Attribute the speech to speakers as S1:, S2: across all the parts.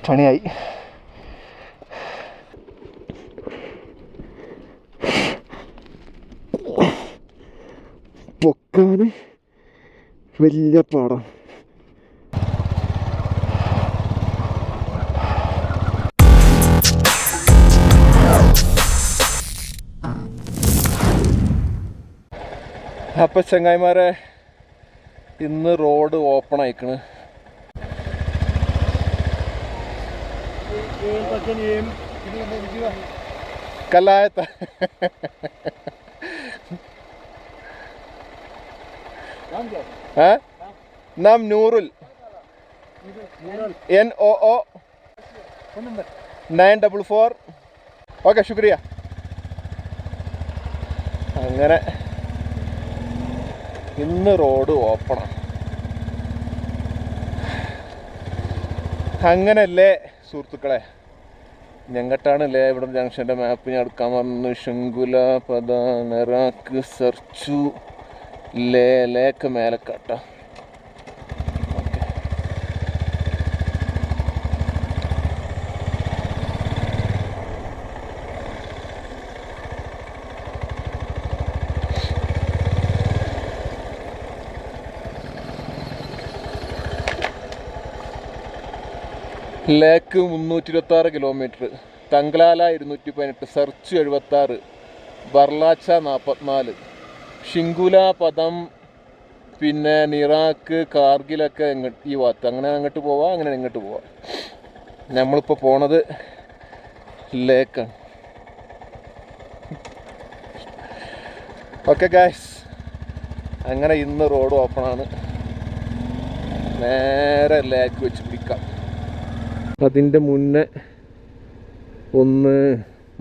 S1: പണിയായി. പൊക്കാൻ വലിയ പാടാണ്. അപ്പം ചങ്ങായിമാരെ, ഇന്ന് റോഡ് ഓപ്പൺ ആയിക്കണ്. കലായത്ത നാം നൂറുൽ NOO 944. ഓക്കെ, ശുക്രിയ. അങ്ങനെ ഇന്ന് റോഡ് ഓപ്പണാണ്. അങ്ങനല്ലേ സുഹൃത്തുക്കളെ, ഞങ്ങട്ടാണല്ലേ ഇവിടെ ജംഗ്ഷൻ്റെ മാപ്പ് ഞാൻ എടുക്കാൻ പറഞ്ഞു. ശങ്കുല പദ നെറാക്ക് സെർച്ചു ലേക്ക് മേലക്കാട്ട. ഓക്കെ, ലേക്ക് 326 കിലോമീറ്റർ, തങ്കളാല 218, സെർച്ച് 76, ബർലാച്ച 44, ഷിങ്കുല പദം, പിന്നെ നിറാക്ക് കാർഗിലൊക്കെ ഈ ഭാഗത്ത്. അങ്ങനെ അങ്ങോട്ട് പോവാം, അങ്ങനെ ഇങ്ങോട്ട് പോവാം. നമ്മളിപ്പോൾ പോണത് ലേക്കാണ്. ഓക്കെ ഗായ്സ്, അങ്ങനെ ഇന്ന് റോഡ് ഓപ്പണാണ്. നേരെ ലേക്ക് വെച്ച് പിടിക്കാം. അതിൻ്റെ മുന്നേ ഒന്ന്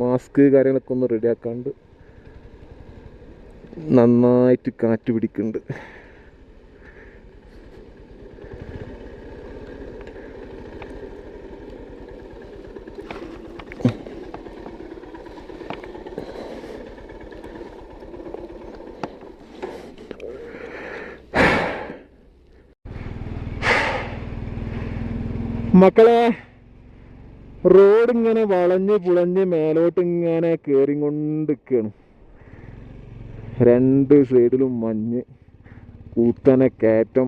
S1: മാസ്ക് കാര്യങ്ങളൊക്കെ ഒന്ന് റെഡിയാക്കാണ്ട്. നന്നായിട്ട് കാറ്റ് പിടിക്കുന്നുണ്ട്. മക്കളെ, റോഡ് ഇങ്ങനെ വളഞ്ഞ് പുളഞ്ഞ് മേലോട്ട് ഇങ്ങനെ കയറിക്കൊണ്ടിരിക്കുകയാണ്. രണ്ട് സൈഡിലും മഞ്ഞ്, കൂത്തനെ കയറ്റം,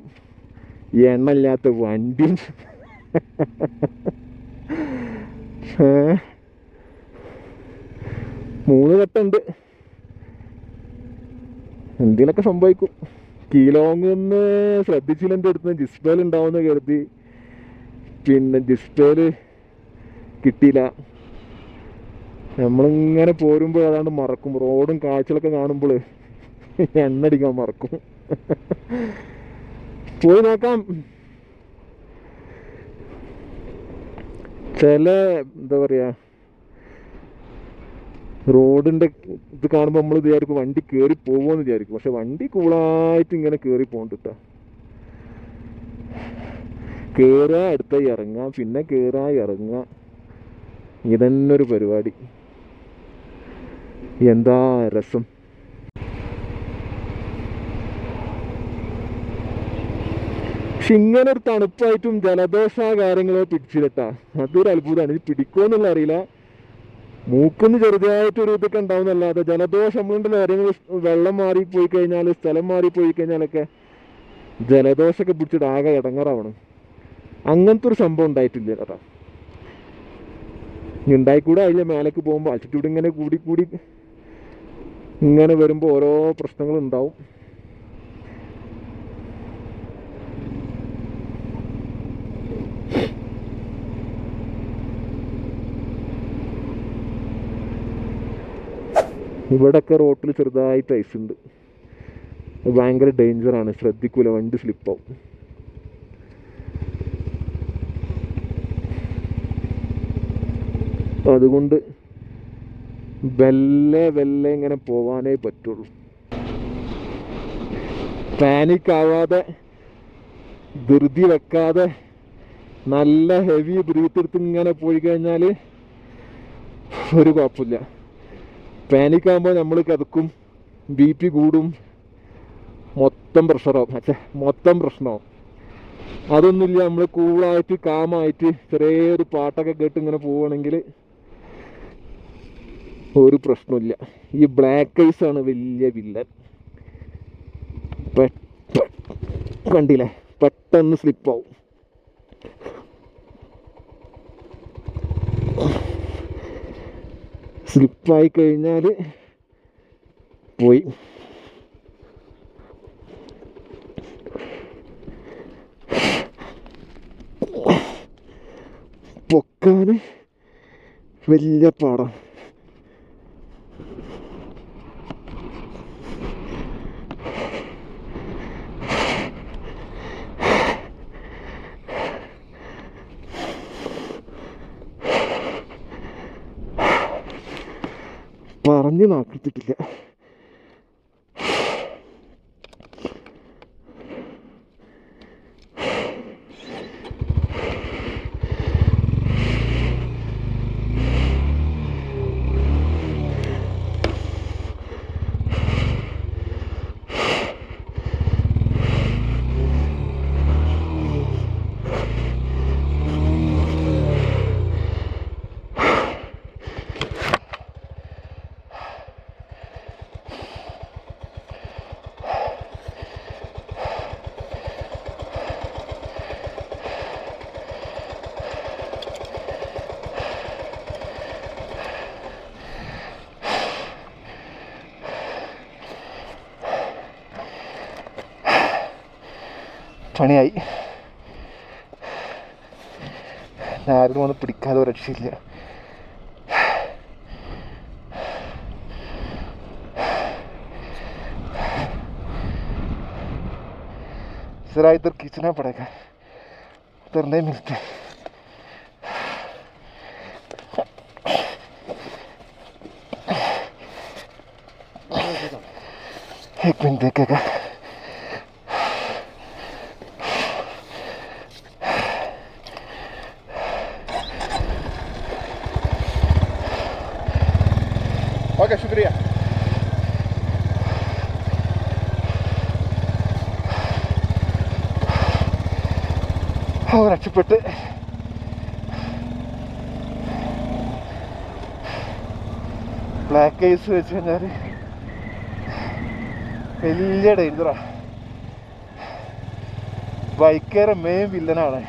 S1: എണ്ണയില്ലാത്ത വണ്ടി. 3 ഘട്ടമുണ്ട്. എന്തെങ്കിലുമൊക്കെ സംഭവിക്കും. കിലോങ്ങൊന്ന് ശ്രദ്ധിച്ചില്ല. എൻ്റെ അടുത്ത് ഡിസ്പ്ലേയിൽ ഉണ്ടാവുമെന്ന് കരുതി, പിന്നെ ഡിസ്പ്ലേയിൽ കിട്ടിയില്ല. നമ്മളിങ്ങനെ പോരുമ്പോൾ അതാണ്ട് മറക്കും. റോഡും കാഴ്ചകളൊക്കെ കാണുമ്പോൾ എണ്ണടിക്കാൻ മറക്കും. പോയി നോക്കാം. ചില എന്താ പറയുക, റോഡിൻ്റെ ഇത് കാണുമ്പോൾ നമ്മൾ വിചാരിക്കും വണ്ടി കയറി പോകുമെന്ന് വിചാരിക്കും. പക്ഷെ വണ്ടി കൂളായിട്ട് ഇങ്ങനെ കയറി പോകണ്ടിട്ടാ. കയറുക, അടുത്ത ഇറങ്ങുക, പിന്നെ കയറുക, ഇറങ്ങുക. ഇതന്നെ ഒരു പരിപാടി. എന്താ രസം. പക്ഷെ ഇങ്ങനെ ഒരു തണുപ്പായിട്ടും ജലദോഷ കാര്യങ്ങളോ പിടിച്ചിട്ടാ. അതൊരു അത്ഭുതമാണ്. ഇത് പിടിക്കുമെന്നുള്ള അറിയില്ല. മൂക്കൊന്ന് ചെറുതായിട്ടൊരു ഇതൊക്കെ ഉണ്ടാവുന്നല്ലാതെ ജലദോഷം നമ്മളുണ്ടല്ലോ. ആരെങ്കിലും വെള്ളം മാറിപ്പോയി കഴിഞ്ഞാൽ, സ്ഥലം മാറിപ്പോയി കഴിഞ്ഞാലൊക്കെ ജലദോഷമൊക്കെ പിടിച്ചിട്ട് ആകെ ഇടങ്ങറാവണം. അങ്ങനത്തെ ഒരു സംഭവം ഉണ്ടായിട്ടില്ല കേട്ടോ. ഉണ്ടായിക്കൂടെ അതിൻ്റെ മേലേക്ക് പോകുമ്പോൾ ആൾട്ടിറ്റ്യൂഡ് ഇങ്ങനെ കൂടി കൂടി ഇങ്ങനെ വരുമ്പോൾ ഓരോ പ്രശ്നങ്ങളുണ്ടാവും. ഇവിടെയൊക്കെ റോട്ടിൽ ചെറുതായിട്ട് ഐസ് ഉണ്ട്. ഭയങ്കര ഡേഞ്ചറാണ്. ശ്രദ്ധിക്കൂല, വണ്ടി സ്ലിപ്പാവും. അതുകൊണ്ട് വെല്ലെ ഇങ്ങനെ പോവാനേ പറ്റുള്ളൂ. പാനിക് ആവാതെ, ധൃതി വെക്കാതെ, നല്ല ഹെവി ബ്രീത്ത് എടുത്ത് ഇങ്ങനെ പോയി കഴിഞ്ഞാൽ ഒരു കുഴപ്പമില്ല. പാനിക് ആകുമ്പോൾ നമ്മൾ കിതക്കും, BP കൂടും, മൊത്തം പ്രഷറാവും. മൊത്തം പ്രശ്നമാവും. അതൊന്നുമില്ല. നമ്മൾ കൂളായിട്ട് കാമായിട്ട് ചെറിയൊരു പാട്ടൊക്കെ കേട്ട് ഇങ്ങനെ പോവുകയാണെങ്കിൽ ഒരു പ്രശ്നമില്ല. ഈ ബ്ലാക്ക് ഐസ് ആണ് വലിയ വില്ലൻ. കണ്ടില്ലേ, പെട്ടെന്ന് സ്ലിപ്പാവും. സ്ലിപ്പായി കഴിഞ്ഞാൽ പോയി. പൊക്കാൻ വലിയ പാടാണ്. പറഞ്ഞ് നാക്കിട്ടിട്ടില്ല. പണിയായി. ആരും വന്ന് പിടിക്കാതെ ഒരു രക്ഷയില്ല. जरा इधर खींचना पड़ेगा, उधर नहीं मिलते. एक मिनट देखेगा. ओके, शुक्रिया. രക്ഷപ്പെട്ട് ബ്ലാക്ക് ഐസ് വെച്ച് കഴിഞ്ഞാൽ വലിയ ഡേഞ്ചറാ. ബൈക്കേറെ മെയിൻ വില്ലനാണ്.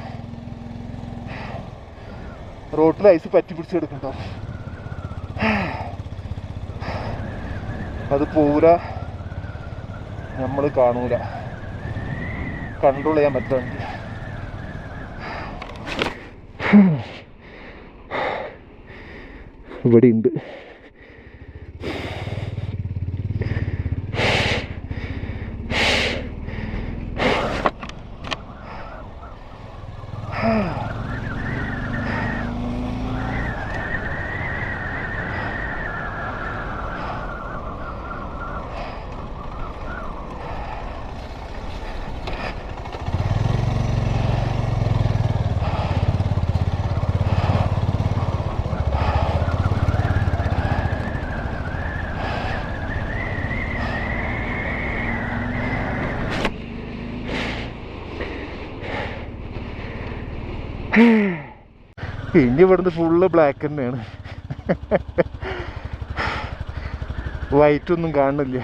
S1: റോട്ടിൽ ഐസ് പറ്റി പിടിച്ചെടുക്കണ്ടോ, അത് പോരാ, നമ്മൾ കാണൂല, കൺട്രോൾ ചെയ്യാൻ പറ്റില്ല. ഇവിടെ ഉണ്ട്. ഇനി ഇവിടുന്ന് ഫുള്ള് ബ്ലാക്ക് തന്നെയാണ്. വൈറ്റ് ഒന്നും കാണുന്നില്ല.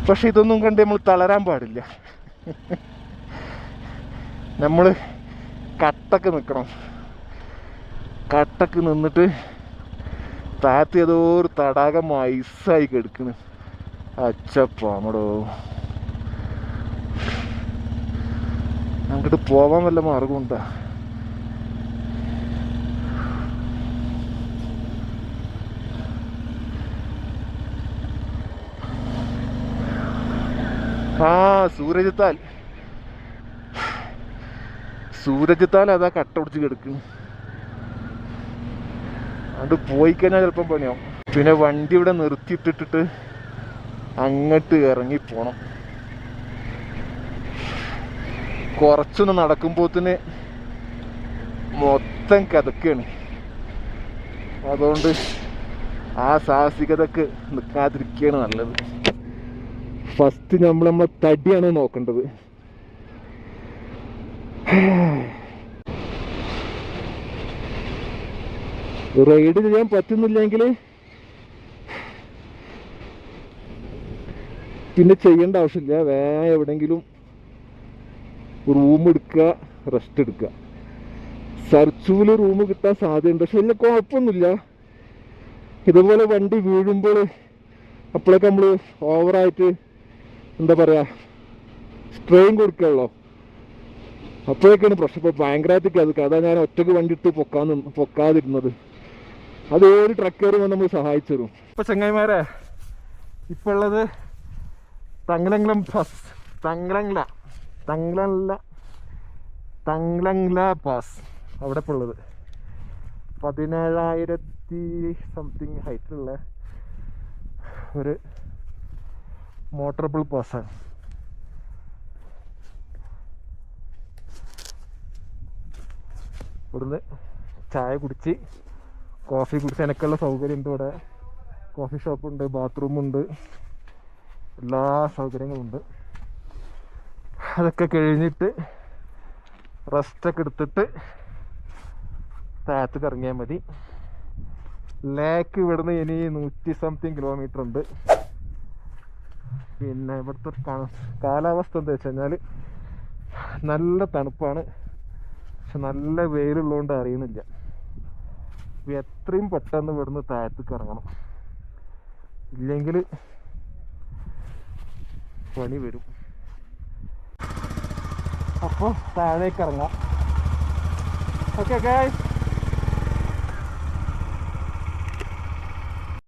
S1: പക്ഷെ ഇതൊന്നും കണ്ട് നമ്മൾ തളരാൻ പാടില്ല. നമ്മൾ കട്ടക്ക് നിൽക്കണം. കട്ടക്ക് നിന്നിട്ട് താഴത്ത് ഏതോ ഒരു തടാകം ഐസായി കിടക്കുന്നു. അച്ചപ്പാമടോ, അങ്ങോട്ട് പോവാൻ വല്ല മാർഗമുണ്ടാ? സൂരജത്താൽ അതാ കട്ട പിടിച്ച് കിടക്കുന്നു. അത് പോയി കഴിഞ്ഞാൽ ചിലപ്പം പണിയാവും. പിന്നെ വണ്ടി ഇവിടെ നിർത്തിയിട്ടിട്ട് അങ്ങോട്ട് ഇറങ്ങി പോണം. കുറച്ചൊന്ന് നടക്കുമ്പോത്തിന് മൊത്തം കിതക്കാണ്. അതുകൊണ്ട് ആ സാഹസികതക്ക് നിൽക്കാതിരിക്കുകയാണ് നല്ലത്. ഫസ്റ്റ് നമ്മളെ തടിയാണ് നോക്കേണ്ടത്. റൈഡ് ചെയ്യാൻ പറ്റുന്നില്ലെങ്കിൽ പിന്നെ ചെയ്യേണ്ട ആവശ്യമില്ല. വേഗം എവിടെയെങ്കിലും റൂം എടുക്കുക, റെസ്റ്റ് എടുക്കുക. സർച്ചൂല് റൂം കിട്ടാൻ സാധ്യതയുണ്ട്, പക്ഷെ വലിയ കുഴപ്പമൊന്നുമില്ല. ഇതുപോലെ വണ്ടി വീഴുമ്പോൾ അപ്പോഴൊക്കെ നമ്മൾ ഓവറായിട്ട് എന്താ പറയുക സ്ട്രെയിൻ കൊടുക്കുകയുള്ളൂ. അപ്പോഴൊക്കെയാണ് പ്രശ്നം. ഇപ്പോൾ ഭയങ്കരമായിട്ട് അതാ ഞാൻ ഒറ്റക്ക് വണ്ടി ഇട്ട് പൊക്കാതിരുന്നത്. അത് ഏത് ട്രക്കർ വന്ന് നമ്മൾ സഹായിച്ചു തരും. ഇപ്പൊ ചങ്ങായിമാരെ ഇപ്പൊ ഉള്ളത് തങ്ങളംഗ്ലം പാസ്, തങ്ങളംഗ്ല പാസ്. അവിടെ ഇപ്പോൾ ഉള്ളത് 17,000 സംതിങ് ഹൈറ്റുള്ള ഒരു മോട്ടറബിൾ പാസ്സാണ്. ഇവിടുന്ന് ചായ കുടിച്ച് കോഫി കുടിച്ച് എനിക്കുള്ള സൗകര്യമുണ്ട്. ഇവിടെ കോഫി ഷോപ്പുണ്ട്, ബാത്റൂമുണ്ട്, എല്ലാ സൗകര്യങ്ങളുണ്ട്. അതൊക്കെ കഴിഞ്ഞിട്ട് റെസ്റ്റൊക്കെ എടുത്തിട്ട് താഴത്തേക്ക് ഇറങ്ങിയാൽ മതി. ലേക്ക് ഇവിടുന്ന് ഇനി 100 സംതിങ് കിലോമീറ്റർ ഉണ്ട്. പിന്നെ ഇവിടുത്തെ കാലാവസ്ഥ എന്താ വെച്ച് കഴിഞ്ഞാൽ നല്ല തണുപ്പാണ്, പക്ഷെ നല്ല വെയിലുള്ളതുകൊണ്ട് അറിയുന്നില്ല. എത്രയും പെട്ടെന്ന് ഇവിടുന്ന് താഴത്തേക്ക് ഇറങ്ങണം, ഇല്ലെങ്കിൽ പണി വരും. അപ്പോൾ താഴേക്ക് ഇറങ്ങാം. Okay guys.